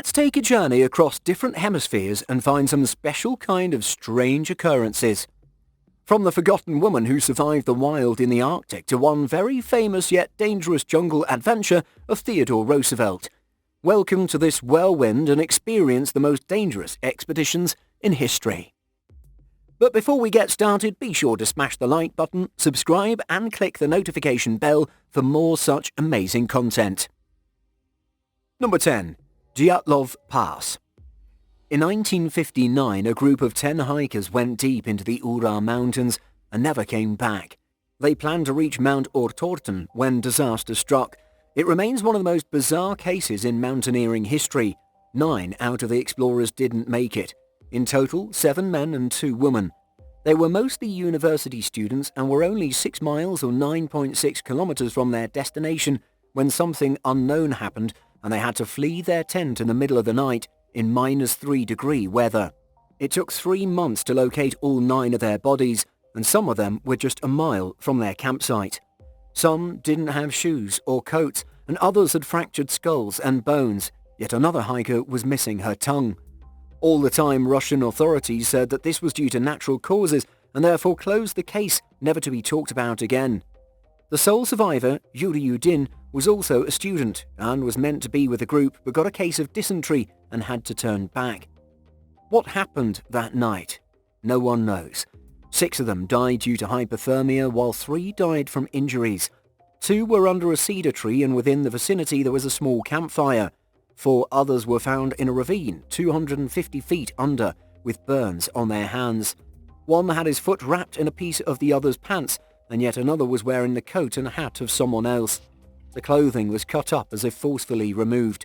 Let's take a journey across different hemispheres and find some special kind of strange occurrences. From the forgotten woman who survived the wild in the Arctic to one very famous yet dangerous jungle adventure of Theodore Roosevelt. Welcome to this whirlwind and experience the most dangerous expeditions in history. But before we get started, be sure to smash the like button, subscribe and click the notification bell for more such amazing content. Number 10. Diatlov Pass. In 1959, a group of 10 hikers went deep into the Ural Mountains and never came back. They planned to reach Mount Everest when disaster struck. It remains one of the most bizarre cases in mountaineering history. 9 out of the explorers didn't make it. In total, 7 men and 2 women. They were mostly university students and were only 6 miles or 9.6 kilometers from their destination when something unknown happened and they had to flee their tent in the middle of the night in -3-degree weather. It took 3 months to locate all 9 of their bodies, and some of them were just a mile from their campsite. Some didn't have shoes or coats, and others had fractured skulls and bones, yet another hiker was missing her tongue. All the time, Russian authorities said that this was due to natural causes and therefore closed the case, never to be talked about again. The sole survivor, Yuri Yudin, was also a student and was meant to be with the group but got a case of dysentery and had to turn back. What happened that night? No one knows. 6 of them died due to hypothermia while 3 died from injuries. 2 were under a cedar tree and within the vicinity there was a small campfire. 4 others were found in a ravine 250 feet under with burns on their hands. 1 had his foot wrapped in a piece of the other's pants and yet another was wearing the coat and hat of someone else. The clothing was cut up as if forcefully removed.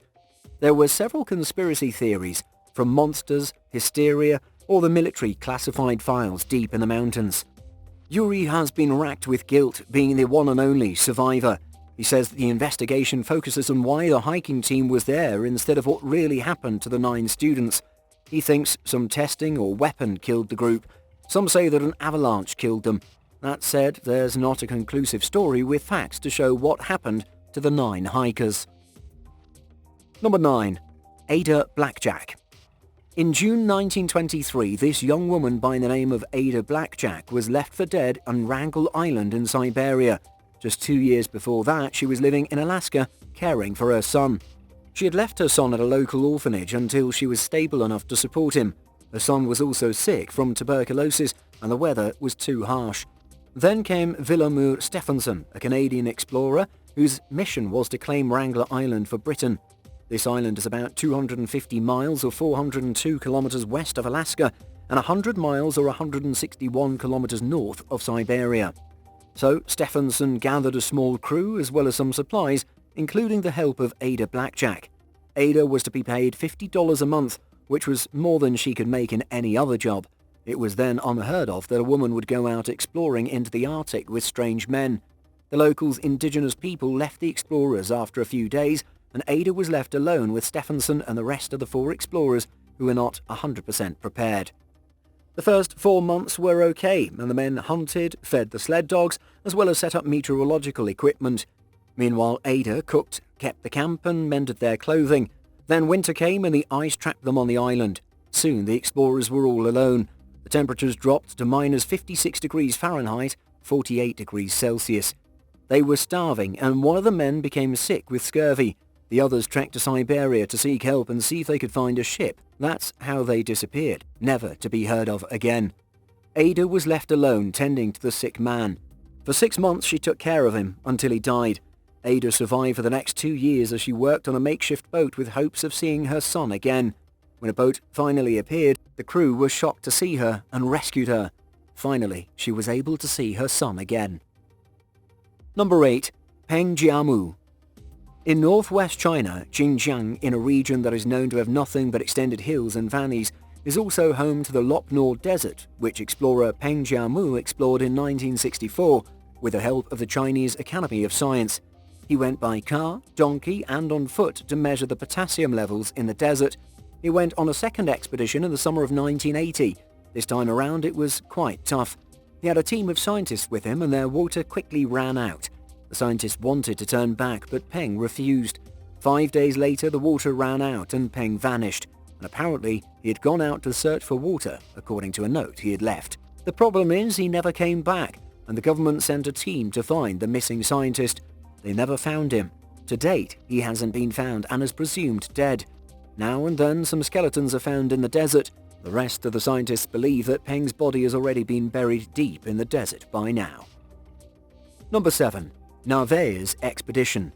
There were several conspiracy theories, from monsters, hysteria, or the military classified files deep in the mountains. Yuri has been racked with guilt, being the one and only survivor. He says that the investigation focuses on why the hiking team was there instead of what really happened to the 9 students. He thinks some testing or weapon killed the group. Some say that an avalanche killed them. That said, there's not a conclusive story with facts to show what happened to the 9 hikers. Number 9. Ada Blackjack. In June 1923, this young woman by the name of Ada Blackjack was left for dead on Wrangel Island in Siberia. Just 2 years before that, she was living in Alaska, caring for her son. She had left her son at a local orphanage until she was stable enough to support him. Her son was also sick from tuberculosis and the weather was too harsh. Then came Vilhelmur Stephenson, a Canadian explorer whose mission was to claim Wrangel Island for Britain. This island is about 250 miles or 402 kilometers west of Alaska and 100 miles or 161 kilometers north of Siberia. So Stephenson gathered a small crew as well as some supplies, including the help of Ada Blackjack. Ada was to be paid $50 a month, which was more than she could make in any other job. It was then unheard of that a woman would go out exploring into the Arctic with strange men. The locals' indigenous people left the explorers after a few days, and Ada was left alone with Stephenson and the rest of the 4 explorers who were not 100% prepared. The first 4 months were okay, and the men hunted, fed the sled dogs, as well as set up meteorological equipment. Meanwhile, Ada cooked, kept the camp and mended their clothing. Then winter came and the ice trapped them on the island. Soon the explorers were all alone. The temperatures dropped to -56 degrees Fahrenheit, 48 degrees Celsius. They were starving and one of the men became sick with scurvy. The others trekked to Siberia to seek help and see if they could find a ship. That's how they disappeared, never to be heard of again. Ada was left alone tending to the sick man. For 6 months she took care of him until he died. Ada survived for the next 2 years as she worked on a makeshift boat with hopes of seeing her son again. When a boat finally appeared, the crew were shocked to see her and rescued her. Finally, she was able to see her son again. Number 8. Peng Xiaomu. In northwest China, Xinjiang, in a region that is known to have nothing but extended hills and valleys, is also home to the Lop Nor Desert, which explorer Peng Xiaomu explored in 1964 with the help of the Chinese Academy of Science. He went by car, donkey and on foot to measure the potassium levels in the desert. He went on a second expedition in the summer of 1980. This time around it was quite tough. He had a team of scientists with him and their water quickly ran out. The scientists wanted to turn back, but Peng refused. 5 days later, the water ran out and Peng vanished, and apparently he had gone out to search for water, according to a note he had left. The problem is he never came back, and the government sent a team to find the missing scientist. They never found him. To date, he hasn't been found and is presumed dead. Now and then, some skeletons are found in the desert. The rest of the scientists believe that Peng's body has already been buried deep in the desert by now. Number 7. Navaez Expedition.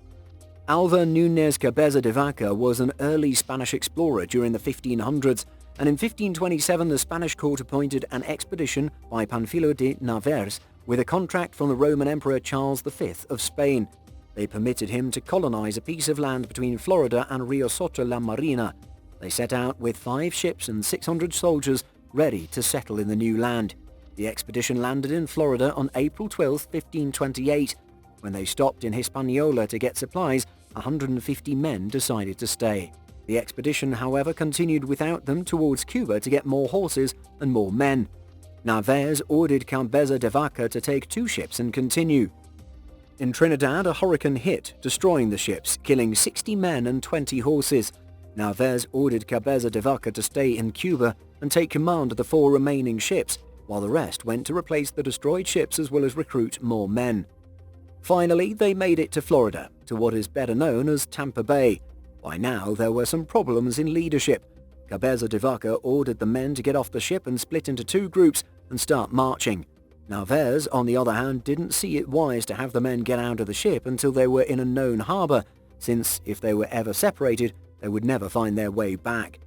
Alvar Núñez Cabeza de Vaca was an early Spanish explorer during the 1500s, and in 1527 the Spanish court appointed an expedition by Panfilo de Narvaez with a contract from the Roman Emperor Charles V of Spain. They permitted him to colonize a piece of land between Florida and Rio Soto la Marina. They set out with 5 ships and 600 soldiers ready to settle in the new land. The expedition landed in Florida on April 12, 1528. When they stopped in Hispaniola to get supplies, 150 men decided to stay. The expedition, however, continued without them towards Cuba to get more horses and more men. Narvaez ordered Cabeza de Vaca to take 2 ships and continue. In Trinidad, a hurricane hit, destroying the ships, killing 60 men and 20 horses. Narvaez ordered Cabeza de Vaca to stay in Cuba and take command of the 4 remaining ships, while the rest went to replace the destroyed ships as well as recruit more men. Finally, they made it to Florida, to what is better known as Tampa Bay. By now, there were some problems in leadership. Cabeza de Vaca ordered the men to get off the ship and split into 2 groups and start marching. Narvaez, on the other hand, didn't see it wise to have the men get out of the ship until they were in a known harbor, since if they were ever separated, they would never find their way back.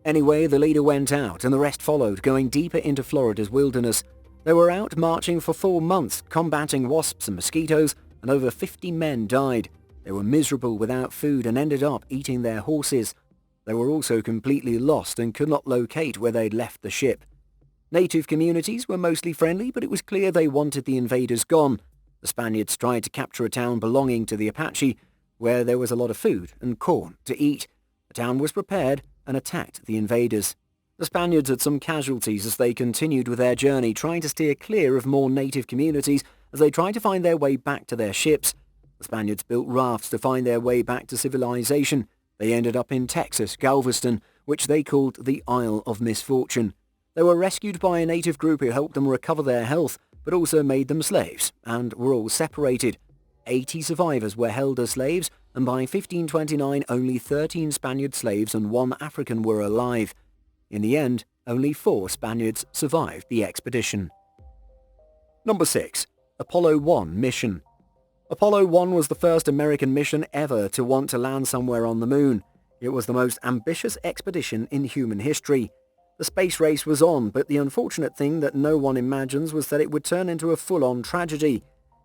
Anyway, the leader went out and the rest followed, going deeper into Florida's wilderness. They were out marching for 4 months, combating wasps and mosquitoes, and over 50 men died. They were miserable without food and ended up eating their horses. They were also completely lost and could not locate where they'd left the ship. Native communities were mostly friendly, but it was clear they wanted the invaders gone. The Spaniards tried to capture a town belonging to the Apache, where there was a lot of food and corn to eat. The town was prepared and attacked the invaders. The Spaniards had some casualties as they continued with their journey, trying to steer clear of more native communities as they tried to find their way back to their ships. The Spaniards built rafts to find their way back to civilization. They ended up in Texas, Galveston, which they called the Isle of Misfortune. They were rescued by a native group who helped them recover their health, but also made them slaves, and were all separated. 80 survivors were held as slaves, and by 1529 only 13 Spaniard slaves and 1 African were alive. In the end, only 4 Spaniards survived the expedition. Number 6. Apollo 1 mission. Apollo 1 was the first American mission ever to want to land somewhere on the moon. It was the most ambitious expedition in human history. The space race was on, but the unfortunate thing that no one imagines was that it would turn into a full-on tragedy.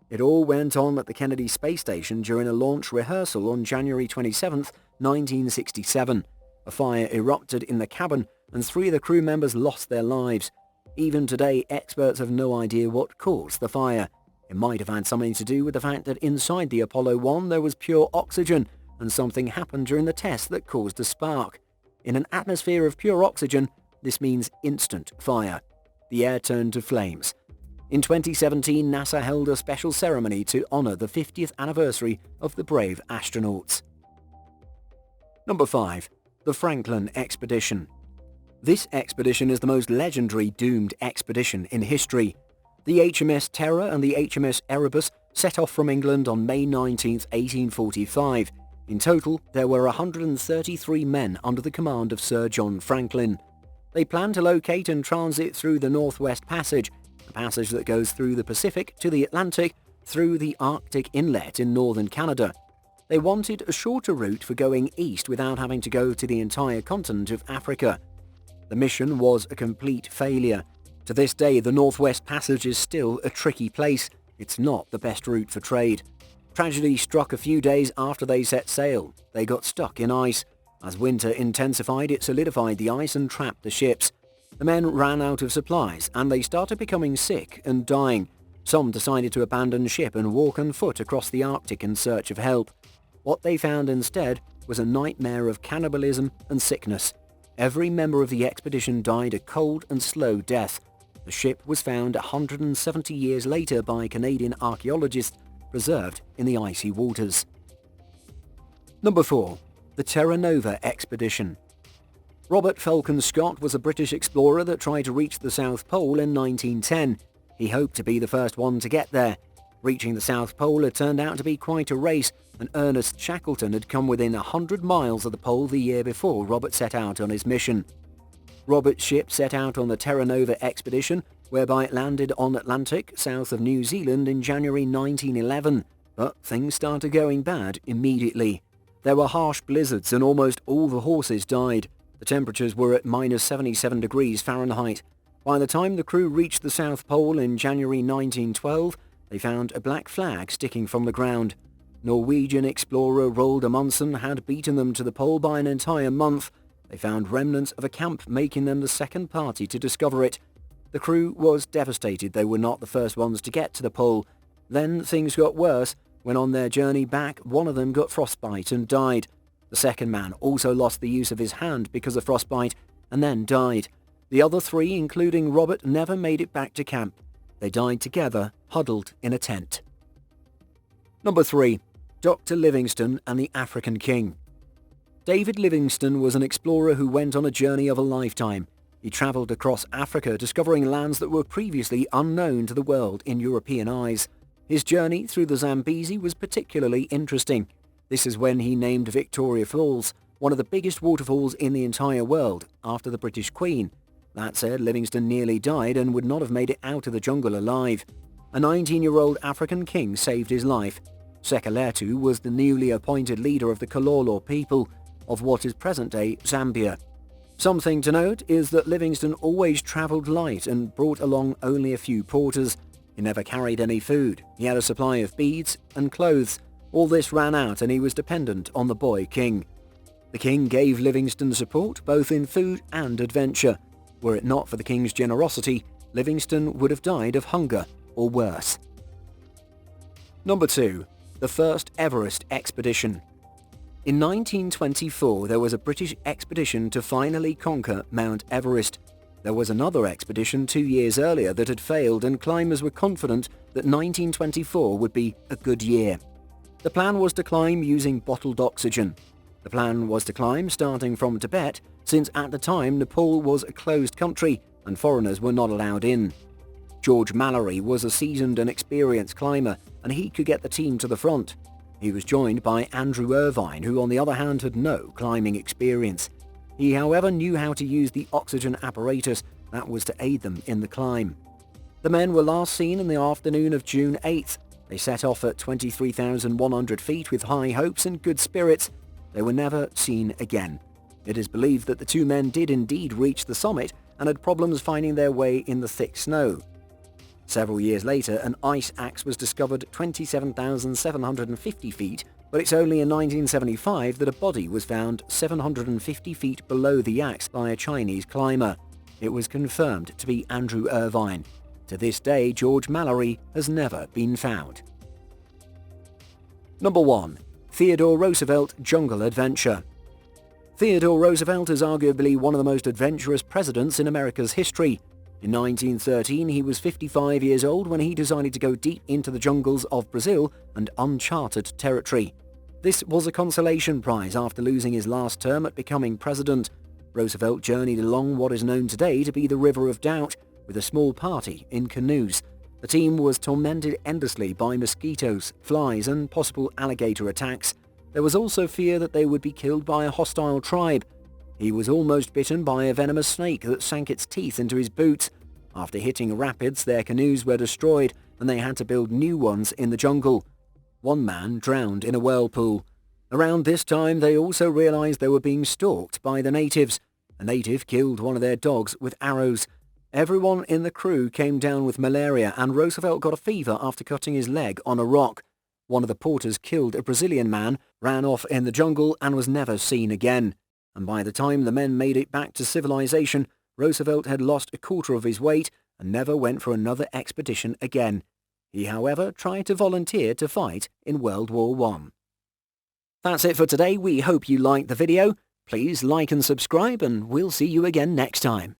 It all went on at the Kennedy Space Station during a launch rehearsal on January 27, 1967. A fire erupted in the cabin and 3 of the crew members lost their lives. Even today, experts have no idea what caused the fire. It might have had something to do with the fact that inside the Apollo 1 there was pure oxygen, and something happened during the test that caused a spark. In an atmosphere of pure oxygen, this means instant fire. The air turned to flames. In 2017, NASA held a special ceremony to honor the 50th anniversary of the brave astronauts. Number 5. The Franklin Expedition. This expedition is the most legendary doomed expedition in history. The HMS Terra and the HMS Erebus set off from England on May 19, 1845. In total, there were 133 men under the command of Sir John Franklin. They planned to locate and transit through the Northwest Passage, a passage that goes through the Pacific to the Atlantic through the Arctic Inlet in northern Canada. They wanted a shorter route for going east without having to go to the entire continent of Africa. The mission was a complete failure. To this day, the Northwest Passage is still a tricky place. It's not the best route for trade. Tragedy struck a few days after they set sail. They got stuck in ice. As winter intensified, it solidified the ice and trapped the ships. The men ran out of supplies, and they started becoming sick and dying. Some decided to abandon ship and walk on foot across the Arctic in search of help. What they found instead was a nightmare of cannibalism and sickness. Every member of the expedition died a cold and slow death. The ship was found 170 years later by Canadian archaeologists, preserved in the icy waters. Number 4. The Terra Expedition. Robert Falcon Scott was a British explorer that tried to reach the South Pole in 1910. He hoped to be the first one to get there. Reaching the South Pole had turned out to be quite a race, and Ernest Shackleton had come within 100 miles of the pole the year before Robert set out on his mission. Robert's ship set out on the Terra Expedition, whereby it landed on Atlantic, south of New Zealand in January 1911, but things started going bad immediately. There were harsh blizzards and almost all the horses died. The temperatures were at minus 77 degrees Fahrenheit. By the time the crew reached the South Pole in January 1912, they found a black flag sticking from the ground. Norwegian explorer Roald Amundsen had beaten them to the pole by an entire month. They found remnants of a camp, making them the second party to discover it. The crew was devastated they were not the first ones to get to the pole. Then things got worse when on their journey back one of them got frostbite and died. The second man also lost the use of his hand because of frostbite and then died. The other three, including Robert, never made it back to camp. They died together, huddled in a tent. Number 3. Dr. Livingston and the African King. David Livingston was an explorer who went on a journey of a lifetime. He travelled across Africa, discovering lands that were previously unknown to the world in European eyes. His journey through the Zambezi was particularly interesting. This is when he named Victoria Falls, one of the biggest waterfalls in the entire world, after the British Queen. That said, Livingston nearly died and would not have made it out of the jungle alive. A 19-year-old African king saved his life. Sekeletu was the newly appointed leader of the Kololo people of what is present-day Zambia. Something to note is that Livingston always travelled light and brought along only a few porters. He never carried any food. He had a supply of beads and clothes. All this ran out and he was dependent on the boy king. The king gave Livingston support both in food and adventure. Were it not for the king's generosity, Livingston would have died of hunger or worse. Number 2. The first Everest Expedition. In 1924, there was a British expedition to finally conquer Mount Everest. There was another expedition 2 years earlier that had failed, and climbers were confident that 1924 would be a good year. The plan was to climb using bottled oxygen. The plan was to climb starting from Tibet, since at the time Nepal was a closed country and foreigners were not allowed in. George Mallory was a seasoned and experienced climber, and he could get the team to the front. He was joined by Andrew Irvine, who on the other hand had no climbing experience. He, however, knew how to use the oxygen apparatus that was to aid them in the climb. The men were last seen in the afternoon of June 8th. They set off at 23,100 feet with high hopes and good spirits. They were never seen again. It is believed that the two men did indeed reach the summit and had problems finding their way in the thick snow. Several years later, an ice axe was discovered 27,750 feet, but it's only in 1975 that a body was found 750 feet below the axe by a Chinese climber. It was confirmed to be Andrew Irvine. To this day, George Mallory has never been found. Number 1. Theodore Roosevelt Jungle Adventure. Theodore Roosevelt is arguably one of the most adventurous presidents in America's history. In 1913, he was 55 years old when he decided to go deep into the jungles of Brazil and uncharted territory. This was a consolation prize after losing his last term at becoming president. Roosevelt journeyed along what is known today to be the River of Doubt with a small party in canoes. The team was tormented endlessly by mosquitoes, flies, and possible alligator attacks. There was also fear that they would be killed by a hostile tribe. He was almost bitten by a venomous snake that sank its teeth into his boots. After hitting rapids, their canoes were destroyed and they had to build new ones in the jungle. One man drowned in a whirlpool. Around this time, they also realized they were being stalked by the natives. A native killed one of their dogs with arrows. Everyone in the crew came down with malaria and Roosevelt got a fever after cutting his leg on a rock. One of the porters killed a Brazilian man, ran off in the jungle and was never seen again. And by the time the men made it back to civilization, Roosevelt had lost a quarter of his weight and never went for another expedition again. He, however, tried to volunteer to fight in World War I. That's it for today. We hope you liked the video. Please like and subscribe and we'll see you again next time.